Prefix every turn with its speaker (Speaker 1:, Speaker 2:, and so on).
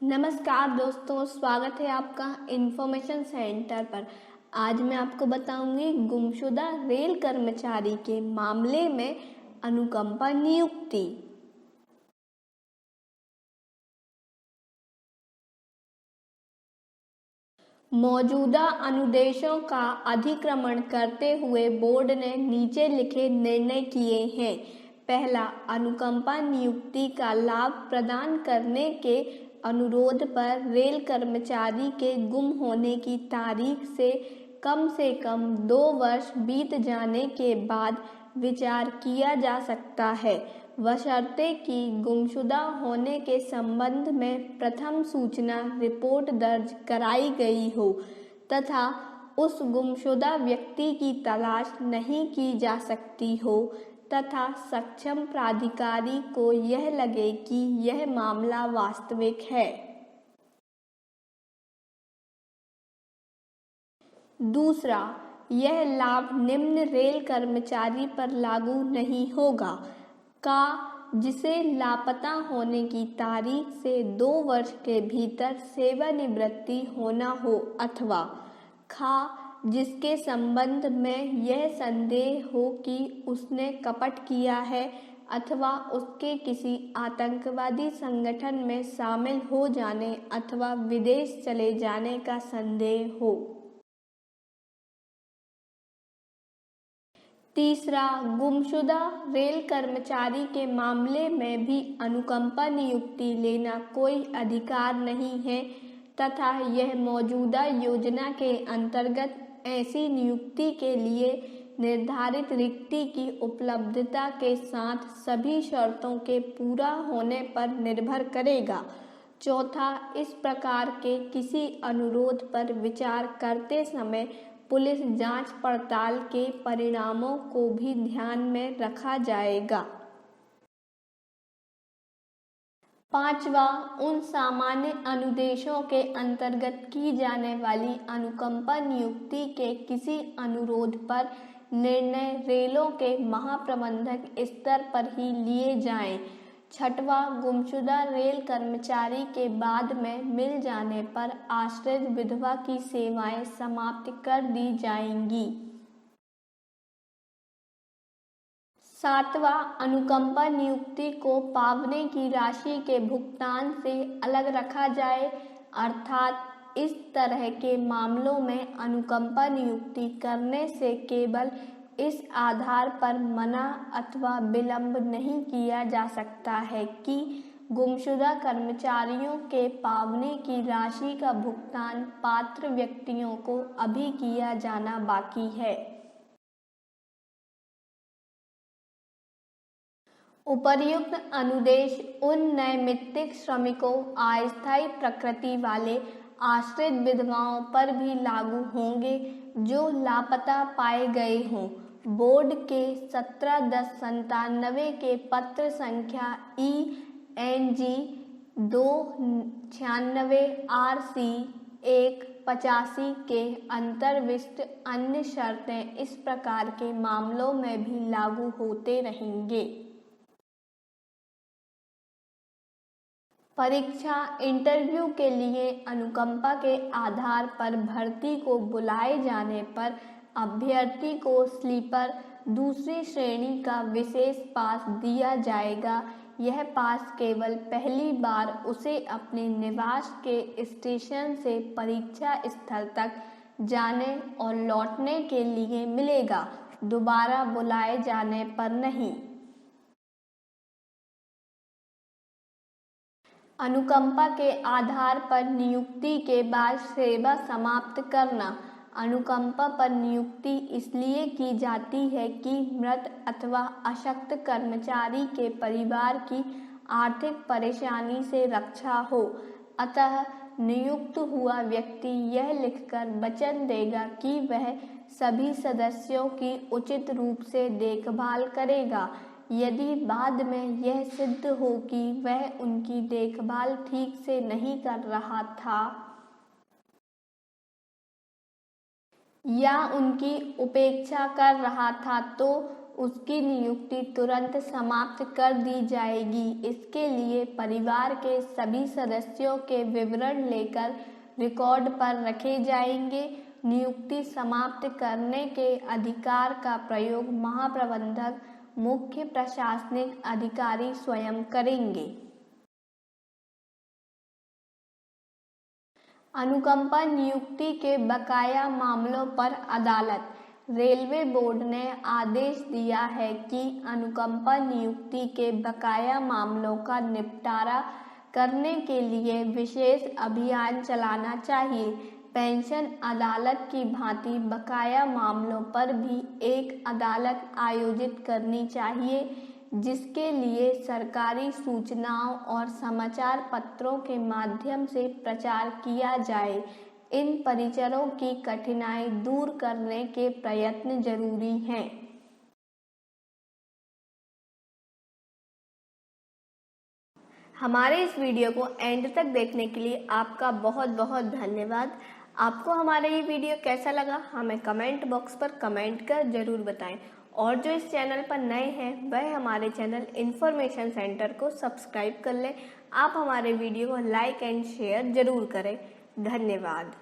Speaker 1: नमस्कार दोस्तों, स्वागत है आपका इन्फॉर्मेशन सेंटर पर। आज मैं आपको बताऊंगी गुमशुदा रेल कर्मचारी के मामले में अनुकंपा नियुक्ति। मौजूदा अनुदेशों का अतिक्रमण करते हुए बोर्ड ने नीचे लिखे निर्णय किए हैं। पहला, अनुकंपा नियुक्ति का लाभ प्रदान करने के अनुरोध पर रेल कर्मचारी के गुम होने की तारीख से कम 2 वर्ष बीत जाने के बाद विचार किया जा सकता है, बशर्ते कि गुमशुदा होने के संबंध में प्रथम सूचना रिपोर्ट दर्ज कराई गई हो तथा उस गुमशुदा व्यक्ति की तलाश नहीं की जा सकती हो तथा सक्षम प्राधिकारी को यह लगे कि यह मामला वास्तविक है। दूसरा, यह लाभ निम्न रेल कर्मचारी पर लागू नहीं होगा: का, जिसे लापता होने की तारीख से 2 वर्ष के भीतर सेवानिवृत्ति होना हो, अथवा खा, जिसके संबंध में यह संदेह हो कि उसने कपट किया है अथवा उसके किसी आतंकवादी संगठन में शामिल हो जाने अथवा विदेश चले जाने का संदेह हो। तीसरा, गुमशुदा रेल कर्मचारी के मामले में भी अनुकंपा नियुक्ति लेना कोई अधिकार नहीं है तथा यह मौजूदा योजना के अंतर्गत ऐसी नियुक्ति के लिए निर्धारित रिक्ति की उपलब्धता के साथ सभी शर्तों के पूरा होने पर निर्भर करेगा। चौथा, इस प्रकार के किसी अनुरोध पर विचार करते समय पुलिस जांच पड़ताल के परिणामों को भी ध्यान में रखा जाएगा। पांचवा, उन सामान्य अनुदेशों के अंतर्गत की जाने वाली अनुकंपा नियुक्ति के किसी अनुरोध पर निर्णय रेलों के महाप्रबंधक स्तर पर ही लिए जाएं। छठवां, गुमशुदा रेल कर्मचारी के बाद में मिल जाने पर आश्रित विधवा की सेवाएं समाप्त कर दी जाएंगी। सातवां, अनुकंपा नियुक्ति को पावने की राशि के भुगतान से अलग रखा जाए, अर्थात इस तरह के मामलों में अनुकंपा नियुक्ति करने से केवल इस आधार पर मना अथवा विलंब नहीं किया जा सकता है कि गुमशुदा कर्मचारियों के पावने की राशि का भुगतान पात्र व्यक्तियों को अभी किया जाना बाकी है। उपर्युक्त अनुदेश उन नैमित्तिक श्रमिकों, अस्थायी प्रकृति वाले आश्रित विधवाओं पर भी लागू होंगे जो लापता पाए गए हों। बोर्ड के 17/10/97 के पत्र संख्या ENG 296 RC 185 के अंतर्विष्ट अन्य शर्तें इस प्रकार के मामलों में भी लागू होते रहेंगे। परीक्षा इंटरव्यू के लिए अनुकंपा के आधार पर भर्ती को बुलाए जाने पर अभ्यर्थी को स्लीपर दूसरी श्रेणी का विशेष पास दिया जाएगा। यह पास केवल पहली बार उसे अपने निवास के स्टेशन से परीक्षा स्थल तक जाने और लौटने के लिए मिलेगा, दोबारा बुलाए जाने पर नहीं। अनुकंपा के आधार पर नियुक्ति के बाद सेवा समाप्त करना। अनुकंपा पर नियुक्ति इसलिए की जाती है कि मृत अथवा अशक्त कर्मचारी के परिवार की आर्थिक परेशानी से रक्षा हो। अतः नियुक्त हुआ व्यक्ति यह लिखकर वचन देगा कि वह सभी सदस्यों की उचित रूप से देखभाल करेगा। यदि बाद में यह सिद्ध हो कि वह उनकी देखभाल ठीक से नहीं कर रहा था या उनकी उपेक्षा कर रहा था तो उसकी नियुक्ति तुरंत समाप्त कर दी जाएगी। इसके लिए परिवार के सभी सदस्यों के विवरण लेकर रिकॉर्ड पर रखे जाएंगे। नियुक्ति समाप्त करने के अधिकार का प्रयोग महाप्रबंधक, मुख्य प्रशासनिक अधिकारी स्वयं करेंगे। अनुकंपा नियुक्ति के बकाया मामलों पर अदालत। रेलवे बोर्ड ने आदेश दिया है कि अनुकंपा नियुक्ति के बकाया मामलों का निपटारा करने के लिए विशेष अभियान चलाना चाहिए। पेंशन अदालत की भांति बकाया मामलों पर भी एक अदालत आयोजित करनी चाहिए, जिसके लिए सरकारी सूचनाओं और समाचार पत्रों के माध्यम से प्रचार किया जाए। इन परिचरों की कठिनाई दूर करने के प्रयत्न जरूरी हैं। हमारे इस वीडियो को एंड तक देखने के लिए आपका बहुत बहुत धन्यवाद। आपको हमारा ये वीडियो कैसा लगा हमें कमेंट बॉक्स पर कमेंट कर जरूर बताएं। और जो इस चैनल पर नए हैं वह हमारे चैनल इन्फॉर्मेशन सेंटर को सब्सक्राइब कर लें। आप हमारे वीडियो को लाइक एंड शेयर जरूर करें। धन्यवाद।